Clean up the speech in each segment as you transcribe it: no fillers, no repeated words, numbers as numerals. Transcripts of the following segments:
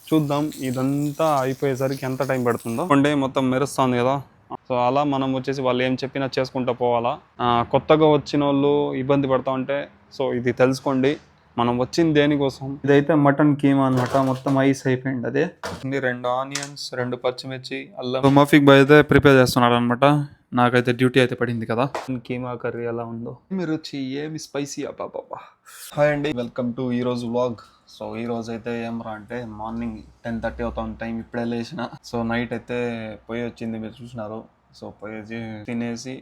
చూద్దాం ఇదంతా అయిపోయేసరికి ఎంత టైం పడుతుందో. కొండే మొత్తం మెరుస్తుంది కదా, సో అలా మనం వచ్చేసి వాళ్ళు ఏం చెప్పినా చేసుకుంటూ పోవాలా. కొత్తగా వచ్చిన వాళ్ళు ఇబ్బంది పడతా ఉంటే సో ఇది తెలుసుకోండి, మనం వచ్చింది దేనికోసం. ఇదైతే మటన్ కీమా అనమాట, మొత్తం ఐస్ అయిపోయింది. అదే 2 ఆనియన్స్, 2 పచ్చిమిర్చి, అల్లం. మఫిక్ బాయ్ అయితే ప్రిపేర్ చేస్తున్నాడు అనమాట. నాకైతే డ్యూటీ అయితే పడింది కదా. కీమా కర్రీ ఎలా ఉందో, ఏమి రుచి, ఏమి స్పైసీ. అబ్బాబ్బా. హాయ్ అండి, వెల్కమ్ టు ఈరోజు వ్లాగ్. సో ఈ రోజు అయితే ఏమరా అంటే మార్నింగ్ 10:30 అవుతుంది టైం, ఇప్పుడే లేచిన. సో నైట్ అయితే పోయి వచ్చింది, మీరు చూసినారు. సో పోయి తినేసి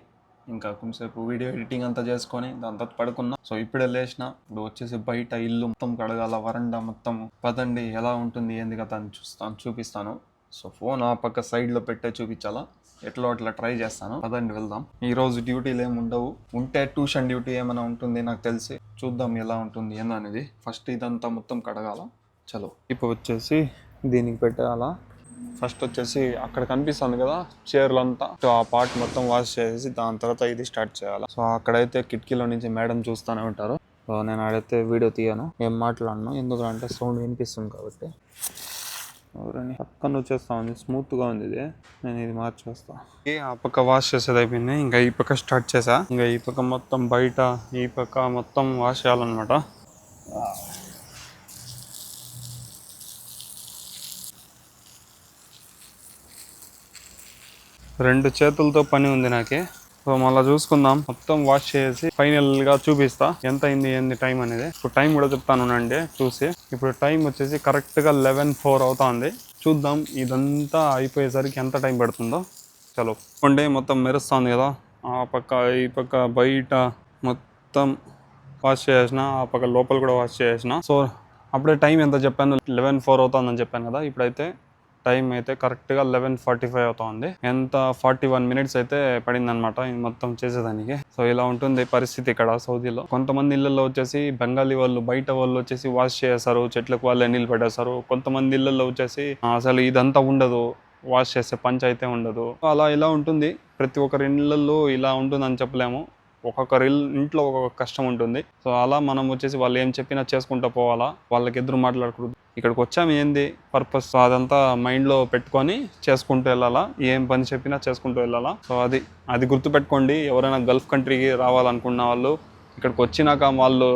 ఇంకా కొంచెంసేపు వీడియో ఎడిటింగ్ అంతా చేసుకొని దాని తర్వాత పడుకున్నా. సో ఇప్పుడే లేచిన. ఇప్పుడు వచ్చేసి బయట ఇల్లు మొత్తం కడగాల, వరండా మొత్తం. పదండి ఎలా ఉంటుంది ఏంది కదా అని చూపిస్తాను. సో ఫోన్ ఆ పక్క సైడ్లో పెట్టే చూపించాలా, ఎట్లా అట్లా ట్రై చేస్తాను. పదండి వెళ్దాం. ఈ రోజు డ్యూటీలు ఏమి ఉండవు, ఉంటే ట్యూషన్ డ్యూటీ ఏమైనా ఉంటుంది నాకు తెలిసి. చూద్దాం ఎలా ఉంటుంది ఏందనేది. ఫస్ట్ ఇదంతా మొత్తం కడగాల. చలో ఇప్పుడు వచ్చేసి దీనికి పెట్టాలా. ఫస్ట్ వచ్చేసి అక్కడ కనిపిస్తుంది కదా చైర్లంతా, ఆ పార్ట్ మొత్తం వాష్ చేసి దాని తర్వాత ఇది స్టార్ట్ చేయాలి. సో అక్కడైతే కిటికీలో నుంచి మేడం చూస్తూనే ఉంటారు. సో నేను ఆడైతే వీడియో తీయను, ఏం మాట్లాడను, ఎందుకంటే సౌండ్ వినిపిస్తుంది కాబట్టి. ఎవరని పక్కన వచ్చేస్తా ఉంది, స్మూత్ గా ఉంది ఇది. నేను ఇది మార్చేస్తా. ఆ పక్క వాష్ చేసేది అయిపోయింది, ఇంకా ఈ పక్క స్టార్ట్ చేసా. ఇంకా ఈ పక్క మొత్తం బయట, ఈ పక్క మొత్తం వాష్ చేయాలన్నమాట. రెండు చేతులతో పని ఉంది నాకే. సో మళ్ళీ చూసుకుందాం, మొత్తం వాష్ చేసి ఫైనల్ గా చూపిస్తా ఎంత అయింది ఏంది టైం అనేది. ఇప్పుడు టైం కూడా చెప్తాను అండి చూసి. ఇప్పుడు టైం వచ్చేసి కరెక్ట్ గా 11:04 అవుతుంది. చూద్దాం ఇదంతా అయిపోయేసరికి ఎంత టైం పడుతుందో. చలో కొండే మొత్తం మెరుస్తుంది కదా, ఆ పక్క ఈ పక్క బయట మొత్తం వాష్ చేసిన, ఆ పక్క లోపల కూడా వాష్ చేసిన. సో అప్పుడే టైం ఎంత చెప్పాను, 11:04 అవుతుందని చెప్పాను కదా. ఇప్పుడైతే టైం అయితే కరెక్ట్గా 11:45 అవుతుంది. ఎంత 41 మినిట్స్ అయితే పడింది అనమాట మొత్తం చేసేదానికి. సో ఇలా ఉంటుంది పరిస్థితి ఇక్కడ సౌదీలో. కొంతమంది ఇళ్లలో వచ్చేసి బెంగాలీ వాళ్ళు, బయట వాళ్ళు వచ్చేసి వాష్ చేస్తారు, చెట్లకు వాళ్ళే నీళ్ళు పెట్టేస్తారు. కొంతమంది ఇళ్లలో వచ్చేసి అసలు ఇదంతా ఉండదు, వాష్ చేసే పంచాయితే ఉండదు. అలా ఇలా ఉంటుంది, ప్రతి ఒక్కరి ఇళ్లలో ఇలా ఉంటుందని చెప్పలేము. ఒక్కొక్కరి ఇంట్లో ఒక్కొక్క కష్టం ఉంటుంది. సో అలా మనం వచ్చేసి వాళ్ళు ఏం చెప్పినా చేసుకుంటూ పోవాలా, వాళ్ళకి ఎదురు మాట్లాడకూడదు. ఇక్కడికి వచ్చాము ఏంది పర్పస్, అదంతా మైండ్లో పెట్టుకొని చేసుకుంటూ వెళ్ళాలా, ఏం పని చెప్పినా చేసుకుంటూ వెళ్ళాలా. సో అది గుర్తుపెట్టుకోండి. ఎవరైనా గల్ఫ్ కంట్రీకి రావాలనుకున్న వాళ్ళు ఇక్కడికి వచ్చినాక వాళ్ళు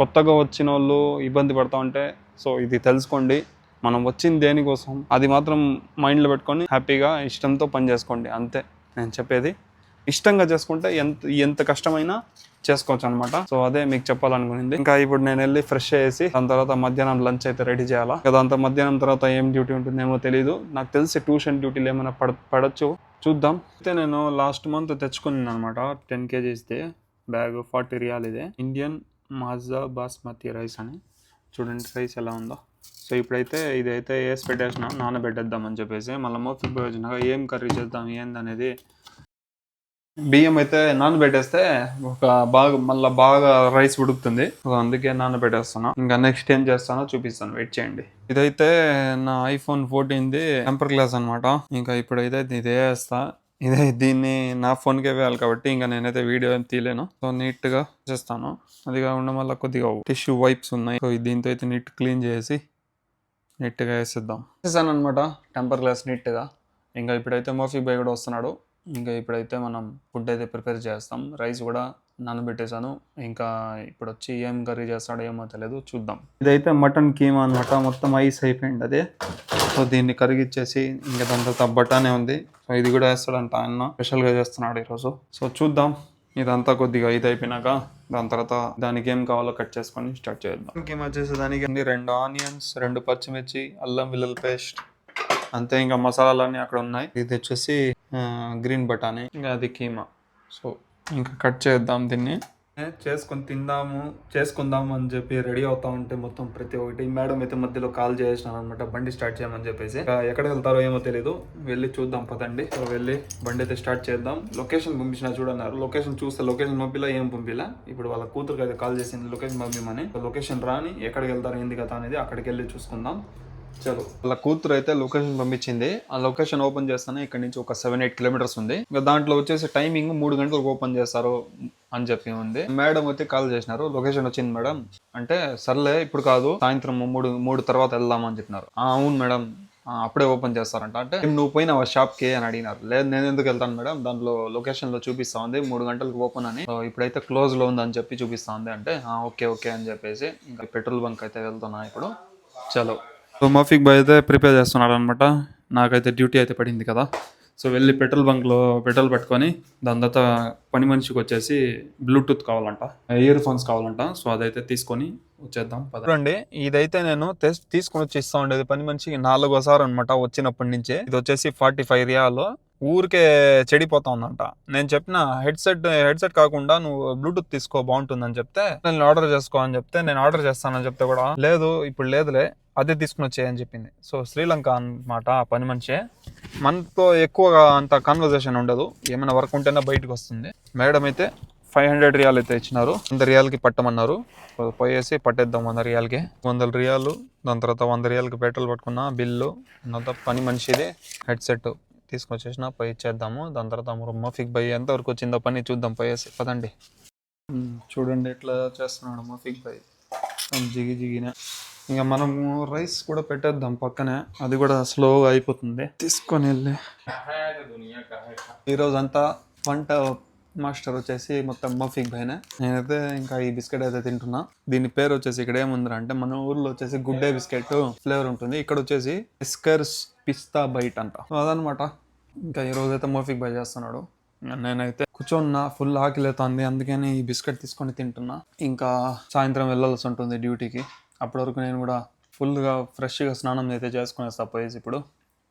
కొత్తగా వచ్చిన వాళ్ళు ఇబ్బంది పడతా ఉంటే సో ఇది తెలుసుకోండి, మనం వచ్చింది దేనికోసం, అది మాత్రం మైండ్లో పెట్టుకొని హ్యాపీగా ఇష్టంతో పని చేసుకోండి. అంతే నేను చెప్పేది. ఇష్టంగా చేసుకుంటే ఎంత కష్టమైనా చేసుకోవచ్చు అనమాట. సో అదే మీకు చెప్పాలనుకునింది. ఇంకా ఇప్పుడు నేను వెళ్ళి ఫ్రెష్ అయ్యేసి దాని తర్వాత మధ్యాహ్నం లంచ్ అయితే రెడీ చేయాలా. దాంతో మధ్యాహ్నం తర్వాత ఏం డ్యూటీ ఉంటుందేమో తెలియదు. నాకు తెలిసి ట్యూషన్ డ్యూటీలు ఏమైనా పడచ్చు, చూద్దాం. అయితే నేను లాస్ట్ మంత్ తెచ్చుకున్నాను అనమాట 10 kgs బ్యాగ్, 40 రియాల్. ఇదే ఇండియన్ మాజా బాస్మతి రైస్ అని. చూడండి రైస్ ఎలా ఉందో. సో ఇప్పుడైతే ఇదైతే వేసి పెట్టేసిన, నానబెట్టేద్దాం అని చెప్పేసి. మళ్ళీ మోఫిక్ వచ్చినాక ఏం కర్రీ చేద్దాం ఏందనేది. బియ్యం అయితే నానబెట్టేస్తే మళ్ళీ బాగా రైస్ ఉడుకుతుంది. అందుకే నానబెట్టేస్తాను. ఇంకా నెక్స్ట్ ఏం చేస్తానో చూపిస్తాను, వెయిట్ చేయండి. ఇదైతే నా iPhone 14 టెంపర్ గ్లాస్ అనమాట. ఇంకా ఇప్పుడైతే ఇదే వేస్తా. దీన్ని నా ఫోన్కే వేయాలి కాబట్టి ఇంకా నేనైతే వీడియో ఏం తీయలేను. సో నీట్ గా చేస్తాను. అది కాకుండా మళ్ళీ కొద్దిగా టిష్యూ వైప్స్ ఉన్నాయి. సో దీంతో అయితే నీట్ క్లీన్ చేసి నీట్ గా వేసేద్దాం. వేసేసాను అనమాట టెంపర్ గ్లాస్ నీట్ గా. ఇంకా ఇప్పుడైతే మోఫీ బాయ్ కూడా వస్తున్నాడు. ఇంకా ఇప్పుడైతే మనం ఫుడ్ అయితే ప్రిపేర్ చేస్తాం. రైస్ కూడా నానబెట్టేశాను. ఇంకా ఇప్పుడు వచ్చి ఏం కర్రీ చేస్తాడో ఏమో తెలియదు, చూద్దాం. ఇదైతే మటన్ కీమా అనమాట, మొత్తం ఐస్ అయిపోయింది అదే. సో దీన్ని కరిగిచ్చేసి ఇంకా దాని తర్వాత బటానే ఉంది. సో ఇది కూడా వేస్తాడంట ఆయన, స్పెషల్గా చేస్తున్నాడు ఈరోజు. సో చూద్దాం. ఇదంతా కొద్దిగా ఇది అయిపోయినాక దాని తర్వాత దానికి ఏం కావాలో కట్ చేసుకొని స్టార్ట్ చేద్దాం. కీమా చేసేదానికి 2 ఆనియన్స్, 2 పచ్చిమిర్చి, అల్లం వెల్లుల్లి పేస్ట్, అంతే. ఇంకా మసాలాలన్నీ అక్కడ ఉన్నాయి. ఇది వచ్చేసి గ్రీన్ బటానీ, ఇంకా అది కీమా. సో ఇంకా కట్ చేద్దాం. దీన్ని చేసుకుందాము అని చెప్పి రెడీ అవుతా ఉంటే మొత్తం ప్రతి ఒక్కటి మేడం అయితే మధ్యలో కాల్ చేసినాను అనమాట, బండి స్టార్ట్ చేయమని చెప్పేసి. ఎక్కడ వెళ్తారో ఏమో తెలియదు, వెళ్ళి చూద్దాం పదండి. సో వెళ్ళి బండి అయితే స్టార్ట్ చేద్దాం. లొకేషన్ పంపించిన చూడన్నారు. లొకేషన్ చూస్తే లొకేషన్ పంపిలా, ఏం పంపిలా. ఇప్పుడు వాళ్ళ కూతురుకి అయితే కాల్ చేసింది లొకేషన్ పంపిమని. లొకేషన్ రాని ఎక్కడికి వెళ్తారు ఏంది కదా అనేది అక్కడికి వెళ్ళి చూసుకుందాం. చలో వాళ్ళ కూతురు అయితే లొకేషన్ పంపించింది. ఆ లొకేషన్ ఓపెన్ చేస్తానే ఇక్కడ నుంచి ఒక 7-8 కిలోమీటర్స్ ఉంది. ఇంకా దాంట్లో వచ్చేసి టైమింగ్ 3 గంటలకు ఓపెన్ చేస్తారు. అని చెప్పి ఉంది. మేడం అయితే కాల్ చేసినారు, లొకేషన్ వచ్చింది మేడం అంటే, సర్లే ఇప్పుడు కాదు సాయంత్రం మూడు తర్వాత వెళ్దాం అని చెప్పినారు. అవును మేడం అప్పుడే ఓపెన్ చేస్తారంట. అంటే నువ్వు పోయిన షాప్ కి అని అడిగినారు. లేదు నేను ఎందుకు వెళ్తాను మేడం, దాంట్లో లొకేషన్ లో చూపిస్తా ఉంది 3 గంటలకు ఓపెన్ అని, ఇప్పుడైతే క్లోజ్ లో ఉంది అని చెప్పి చూపిస్తా ఉంది. అంటే ఓకే ఓకే అని చెప్పేసి ఇంకా పెట్రోల్ బంక్ అయితే వెళ్తున్నా ఇప్పుడు. చలో. సో మఫిక్ బాయ్ అయితే ప్రిపేర్ చేస్తున్నాడు అనమాట. నాకైతే డ్యూటీ అయితే పడింది కదా, సో వెళ్ళి పెట్రోల్ బంక్లో పెట్రోల్ పెట్టుకొని దాని తర్వాత పని మనిషికి వచ్చేసి బ్లూటూత్ కావాలంట, ఇయర్ ఫోన్స్ కావాలంట. సో అదైతే తీసుకొని వచ్చేద్దాం పదండి. ఇదైతే నేను తీసుకొని వచ్చి ఇస్తా ఉండేది పని మనిషికి 4వ సారి అనమాట వచ్చినప్పటి నుంచే. ఇది వచ్చేసి 45 రియాలు. ఊరికే చెడిపోతా ఉందంట. నేను చెప్పిన హెడ్సెట్ కాకుండా నువ్వు బ్లూటూత్ తీసుకో బాగుంటుందని చెప్తే, నేను ఆర్డర్ చేసుకో అని చెప్తే, నేను ఆర్డర్ చేస్తానని చెప్తే కూడా లేదు ఇప్పుడు లేదులే అదే తీసుకుని వచ్చేయని చెప్పింది. సో శ్రీలంక అనమాట ఆ పని మనిషి. మనతో ఎక్కువగా అంత కాన్వర్జేషన్ ఉండదు, ఏమైనా వర్క్ ఉంటేనే బయటకు వస్తుంది. మేడం అయితే 500 రియాలు అయితే ఇచ్చినారు, 100 రియాలకి పట్టమన్నారు. పోయేసి పట్టేద్దాం 100 రియాలకి. 100 రియాలు, దాని తర్వాత 100 రియాలకి పెట్రోల్ పట్టుకున్న బిల్లు, తర్వాత పని మనిషిది హెడ్సెట్ తీసుకొచ్చేసిన పోయి ఇచ్చేద్దాము. దాని తర్వాత మఫిక్ బాయ్ ఎంతవరకు వచ్చిందో పని చూద్దాం పోయేసి పదండి. చూడండి ఎట్లా చేస్తున్నాడు మఫిక్ బాయ్, జిగిన. ఇంకా మనము రైస్ కూడా పెట్టేద్దాం పక్కనే, అది కూడా స్లోగా అయిపోతుంది. తీసుకొని వెళ్ళి ఈరోజు అంతా వంట మాస్టర్ వచ్చేసి మొత్తం మఫిక్ బాయ్నే. నేనైతే ఇంకా ఈ బిస్కెట్ అయితే తింటున్నా. దీని పేరు వచ్చేసి ఇక్కడ ఏముందిరా అంటే, మన ఊర్లో వచ్చేసి గుడ్ డే బిస్కెట్ ఫ్లేవర్ ఉంటుంది, ఇక్కడ వచ్చేసి ఎస్కర్స్ పిస్తా బైట్ అంట. అదనమాట. ఇంకా ఈ రోజైతే మఫిక్ బాయ్ చేస్తున్నాడు. నేనైతే కూర్చోన్నా, ఫుల్ ఆకలి అవుతుంది, అందుకని ఈ బిస్కెట్ తీసుకొని తింటున్నా. ఇంకా సాయంత్రం వెళ్ళాల్సి ఉంటుంది డ్యూటీకి. అప్పటి వరకు నేను కూడా ఫుల్గా ఫ్రెష్గా స్నానం అయితే చేసుకునేస్తా పోయేసి. ఇప్పుడు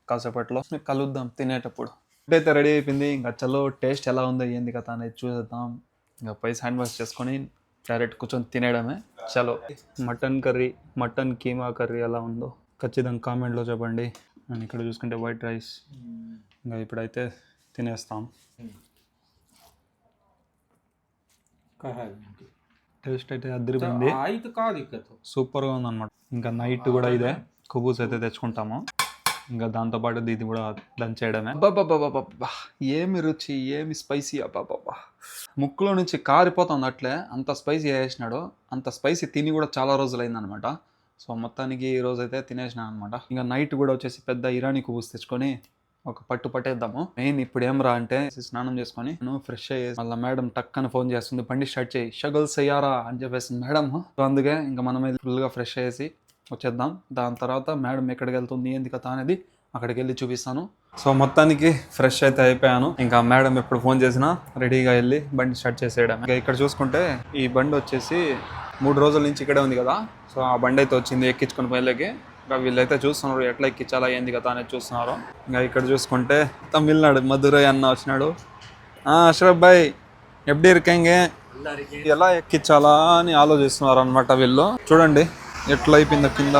కాసేపట్లో కలుద్దాం తినేటప్పుడు. ఫుడ్ అయితే రెడీ అయిపోయింది. ఇంకా చలో టేస్ట్ ఎలా ఉందో ఏంది కదా అనేది చూసేద్దాం. ఇంకా పోయి హ్యాండ్ వాష్ చేసుకొని డైరెక్ట్ కూర్చొని తినేయడమే. చలో. మటన్ కీమా కర్రీ ఎలా ఉందో ఖచ్చితంగా కామెంట్లో చెప్పండి. అండ్ ఇక్కడ చూసుకుంటే వైట్ రైస్. ఇంకా ఇప్పుడైతే తినేస్తాం. టేస్ట్ అయితే అదిరిపోయింది, సూపర్గా ఉందన్నమాట. ఇంకా నైట్ కూడా ఇదే కుబూస్ అయితే తెచ్చుకుంటాము. ఇంకా దాంతోపాటు ఇది కూడా లంచ్ చేయడమే. అబ్బాబ్బాబ్బా ఏమి రుచి, ఏమి స్పైసీ, అబ్బాబ్బా ముక్కులో నుంచి కారిపోతుంది అట్లే, అంత స్పైసీ వేసినాడు. అంత స్పైసీ తిని కూడా చాలా రోజులు అయిందనమాట. సో మొత్తానికి ఈ రోజు అయితే తినేసినా అనమాట. ఇంకా నైట్ కూడా వచ్చేసి పెద్ద ఇరానీ కుబూస్ తెచ్చుకొని ఒక పట్టేద్దాము. మెయిన్ ఇప్పుడు ఏం రా అంటే, స్నానం చేసుకొని నేను ఫ్రెష్ అయ్యేసి మళ్ళీ మేడం టక్కన ఫోన్ చేస్తుంది, బండి స్టార్ట్ చేయి షగల్స్ అయ్యారా అని చెప్పేసింది మేడం. సో అందుకే ఇంకా మనం ఫుల్గా ఫ్రెష్ అయ్యేసి వచ్చేద్దాం. దాని తర్వాత మేడం ఎక్కడికి వెళ్తుంది ఏంది కథ అనేది అక్కడికి వెళ్ళి చూపిస్తాను. సో మొత్తానికి ఫ్రెష్ అయితే అయిపోయాను. ఇంకా మేడం ఎప్పుడు ఫోన్ చేసినా రెడీగా వెళ్ళి బండి స్టార్ట్ చేసేయడం. ఇంకా ఇక్కడ చూసుకుంటే ఈ బండి వచ్చేసి 3 రోజుల నుంచి ఇక్కడే ఉంది కదా. సో ఆ బండి అయితే వచ్చింది ఎక్కించుకుని పైలకి. ఇంకా వీళ్ళైతే చూస్తున్నారు ఎట్లా ఎక్కించాలా ఏంది కదా అనేది చూస్తున్నారు. ఇంకా ఇక్కడ చూసుకుంటే తమిళనాడు మధురై అన్న వచ్చినాడు. అష్రఫ్ భాయ్ ఎప్పుడు ఇరికంగే, ఎలా ఎక్కించాలా అని ఆలోచిస్తున్నారు అనమాట వీళ్ళు. చూడండి ఎట్లా అయిపోయిందో కింద.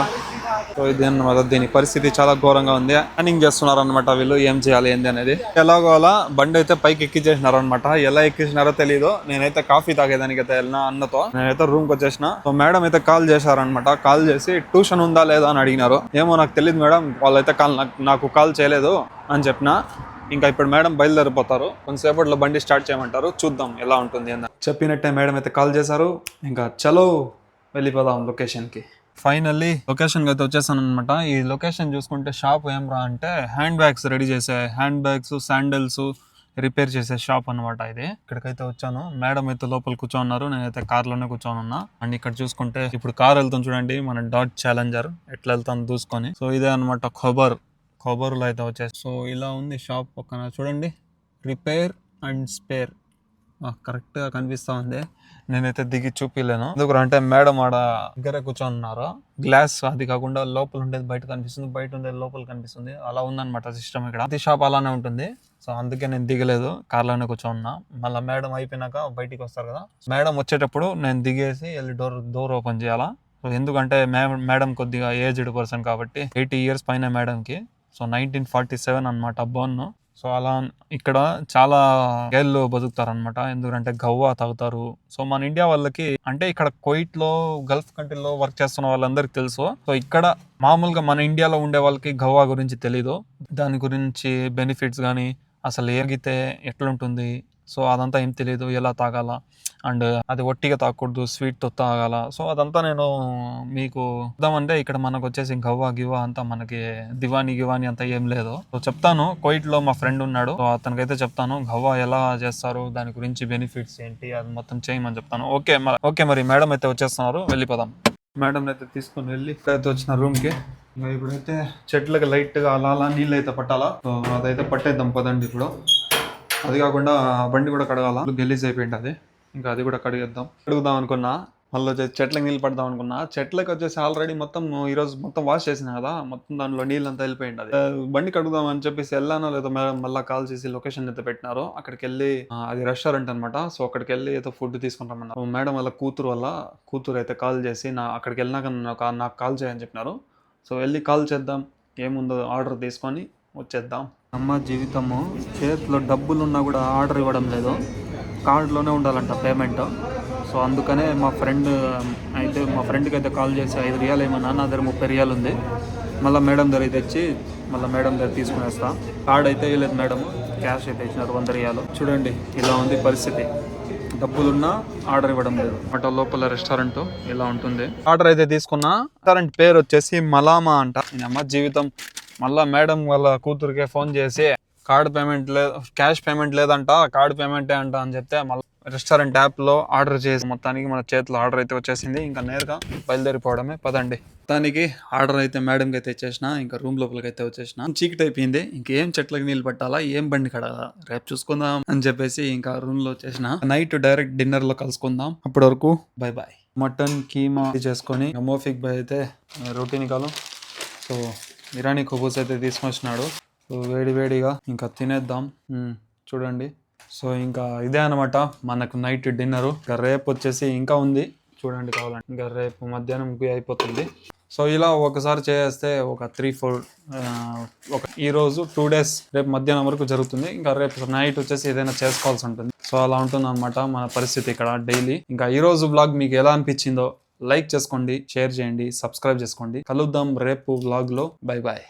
సో ఇది అన్నమాట, దీని పరిస్థితి చాలా ఘోరంగా ఉంది. ప్లానింగ్ చేస్తున్నారు అనమాట వీళ్ళు ఏం చేయాలి ఏంది అనేది. ఎలాగో అలా బండి అయితే పైకి ఎక్కించేసినారు అనమాట. ఎలా ఎక్కించినారో తెలీదు. నేనైతే కాఫీ తాగేదానికి అయితే వెళ్ళినా అన్నతో. నేనైతే రూమ్కి వచ్చేసిన. సో మేడం అయితే కాల్ చేశారనమాట. కాల్ చేసి ట్యూషన్ ఉందా లేదా అని అడిగినారు. ఏమో నాకు తెలియదు మేడం, వాళ్ళైతే నాకు కాల్ చేయలేదు అని చెప్పిన. ఇంకా ఇప్పుడు మేడం బయలుదేరిపోతారు, కొంతసేపట్లో బండి స్టార్ట్ చేయమంటారు, చూద్దాం ఎలా ఉంటుంది అని చెప్పినట్టే. మేడం అయితే కాల్ చేశారు. ఇంకా చలో వెళ్ళిపోదాం లొకేషన్కి. ఫైనల్లీ లొకేషన్కి అయితే వచ్చేసాను అనమాట. ఈ లొకేషన్ చూసుకుంటే షాప్ ఏం రా అంటే, హ్యాండ్ బ్యాగ్స్ రెడీ చేసే, హ్యాండ్ బ్యాగ్స్ శాండల్స్ రిపేర్ చేసే షాప్ అనమాట ఇది. ఇక్కడికైతే వచ్చాను. మేడం అయితే లోపల కూర్చోన్నారు, నేనైతే కార్లోనే కూర్చొని ఉన్నా. అండ్ ఇక్కడ చూసుకుంటే ఇప్పుడు కార్ వెళ్తాం చూడండి, మన డాట్ ఛాలెంజర్ ఎట్లా వెళ్తాను దూసుకొని. సో ఇదే అనమాట ఖబర్లో అయితే వచ్చేసి. సో ఇలా ఉంది షాప్ పక్కన చూడండి, రిపేర్ అండ్ స్పేర్ కరెక్ట్గా కనిపిస్తూ ఉంది. నేనైతే దిగి చూపిలేను ఎందుకంటే మేడం ఆడ దగ్గరే కూర్చొని ఉన్నారు. గ్లాస్ అది కాకుండా లోపల ఉండేది బయట కనిపిస్తుంది, బయట ఉండేది లోపల కనిపిస్తుంది, అలా ఉందన్నమాట సిస్టమ్ ఇక్కడ. ప్రతి షాప్ అలానే ఉంటుంది. సో అందుకే నేను దిగలేదు, కార్లోనే కూర్చోన్నా. మళ్ళీ మేడం అయిపోయినాక బయటికి వస్తారు కదా, మేడం వచ్చేటప్పుడు నేను దిగేసి వెళ్ళి డోర్ ఓపెన్ చేయాలా. సో ఎందుకంటే మేడం కొద్దిగా ఏజ్డ్ పర్సన్ కాబట్టి, 80 years పైన మేడంకి. సో 1947 అనమాట బోర్న్. సో అలా ఇక్కడ చాలా గేళ్ళు బతుకుతారు అనమాట. ఎందుకంటే గవ్వా తాగుతారు. సో మన ఇండియా వాళ్ళకి అంటే ఇక్కడ కువైట్ లో గల్ఫ్ కంట్రీలో వర్క్ చేస్తున్న వాళ్ళందరికీ తెలుసు. సో ఇక్కడ మామూలుగా మన ఇండియాలో ఉండే వాళ్ళకి గవ్వా గురించి తెలీదు. దాని గురించి బెనిఫిట్స్ కానీ అసలు ఏగితే ఎట్లుంటుంది, సో అదంతా ఏం తెలియదు, ఎలా తాగాల అండ్ అది ఒట్టిగా తాగకూడదు, స్వీట్తో తాగాల. సో అదంతా నేను మీకు చెప్దామంటే ఇక్కడ మనకు వచ్చేసి గవ్వ గివ్వ అంతా మనకి దివాని అంతా ఏం లేదు. సో చెప్తాను, కోయిట్లో మా ఫ్రెండ్ ఉన్నాడు, సో అతనికైతే చెప్తాను గవ్వ ఎలా చేస్తారు, దాని గురించి బెనిఫిట్స్ ఏంటి, అది మొత్తం చేయమని చెప్తాను. ఓకే మరి మేడం అయితే వచ్చేస్తున్నారు, వెళ్ళిపోదాం. మేడం అయితే తీసుకొని వెళ్ళి అయితే వచ్చిన రూమ్కి. ఇంకా ఇప్పుడైతే చెట్లకి లైట్గా అలా నీళ్ళు అయితే పట్టాలా, సో అదైతే పట్టేద్దాం పదండి. ఇప్పుడు అది కాకుండా బండి కూడా కడగాల, గలీజ్ అయిపోయింది అది, ఇంకా అది కూడా కడుగుదాం అనుకున్నా. మళ్ళీ చెట్లకి నీళ్ళు పడదాం అనుకున్నా. చెట్లకి వచ్చేసి ఆల్రెడీ మొత్తం ఈరోజు మొత్తం వాష్ చేసిన కదా, మొత్తం దానిలో నీళ్ళు అంతా వెళ్ళిపోయింది. అది బండి కడుగుదాం అని చెప్పేసి వెళ్ళానో లేదో మళ్ళీ కాల్ చేసి లొకేషన్ అయితే పెట్టినారు. అక్కడికి వెళ్ళి అది రెస్టారెంట్ అనమాట, సో అక్కడికి వెళ్ళి ఏదో ఫుడ్ తీసుకుంటామన్నారు. మేడం వాళ్ళ కూతురు అయితే కాల్ చేసి అక్కడికి వెళ్ళినాక నాకు కాల్ చేయని చెప్పినారు. సో వెళ్ళి కాల్ చేద్దాం, ఏముందో ఆర్డర్ తీసుకొని వచ్చేద్దాం. అమ్మ జీవితము, చేతిలో డబ్బులు ఉన్నా కూడా ఆర్డర్ ఇవ్వడం లేదు, కార్డులోనే ఉండాలంట పేమెంట్. సో అందుకనే మా ఫ్రెండ్కి అయితే కాల్ చేసి 5 రియాలు ఏమన్నా, నా దగ్గర 30 రియాలు ఉంది, మళ్ళీ మేడం దగ్గర తెచ్చి మళ్ళీ మేడం దగ్గర తీసుకునేస్తా. కార్డ్ అయితే ఇవ్వలేదు మేడం, క్యాష్ అయితే ఇచ్చినారు 100 రియాలు. చూడండి ఇలా ఉంది పరిస్థితి, డబ్బులున్నా ఆర్డర్ ఇవ్వడం లేదు. అటు లోపల రెస్టారెంట్ ఇలా ఉంటుంది. ఆర్డర్ అయితే తీసుకున్నా, రెస్టారెంట్ పేరు వచ్చేసి మలామా అంట. అమ్మ జీవితం, మళ్ళీ మేడం వాళ్ళ కూతురికే ఫోన్ చేసి క్యాష్ పేమెంట్ లేదంట, కార్డ్ పేమెంటే అంట అని చెప్తే మళ్ళీ రెస్టారెంట్ యాప్లో ఆర్డర్ చేసి మొత్తానికి మన చేతిలో ఆర్డర్ అయితే వచ్చేసింది. ఇంకా నేరుగా బయలుదేరిపోవడమే, పదండి. మొత్తానికి ఆర్డర్ అయితే మేడంకి అయితే ఇచ్చేసిన, ఇంకా రూమ్ లోపలికి అయితే వచ్చేసిన. చీకటి అయిపోయింది, ఇంకేం చెట్లకి నీళ్ళు పట్టాలా, ఏం బండి కడగాలా, రేపు చూసుకుందాం అని చెప్పేసి ఇంకా రూమ్ లో వచ్చేసిన. నైట్ డైరెక్ట్ డిన్నర్ లో కలుసుకుందాం, అప్పటి వరకు బై బాయ్. మటన్ కీమా చేసుకొని మోఫిక్ బాయ్ అయితే రోటీని కాలం, సో బిర్యానీ కబూస్ అయితే తీసుకొచ్చినాడు. సో వేడిగా ఇంకా తినేద్దాం. చూడండి, సో ఇంకా ఇదే అనమాట మనకు నైట్ డిన్నర్. ఇంకా రేపు వచ్చేసి ఇంకా ఉంది, చూడండి కావాలంటే, ఇంకా రేపు మధ్యాహ్నంకి అయిపోతుంది. సో ఇలా ఒకసారి చేస్తే ఒక 3-4 ఈరోజు 2 days, రేపు మధ్యాహ్నం వరకు జరుగుతుంది. ఇంకా రేపు నైట్ వచ్చేసి ఏదైనా చేసుకోవాల్సి ఉంటుంది. సో అలా ఉంటుంది అనమాట మన పరిస్థితి ఇక్కడ డైలీ. ఇంకా ఈరోజు బ్లాగ్ మీకు ఎలా అనిపించిందో లైక్ చేసుకోండి, షేర్ చేయండి, సబ్స్క్రైబ్ చేసుకోండి. కలుద్దాం రేపు బ్లాగ్ లో. Bye bye.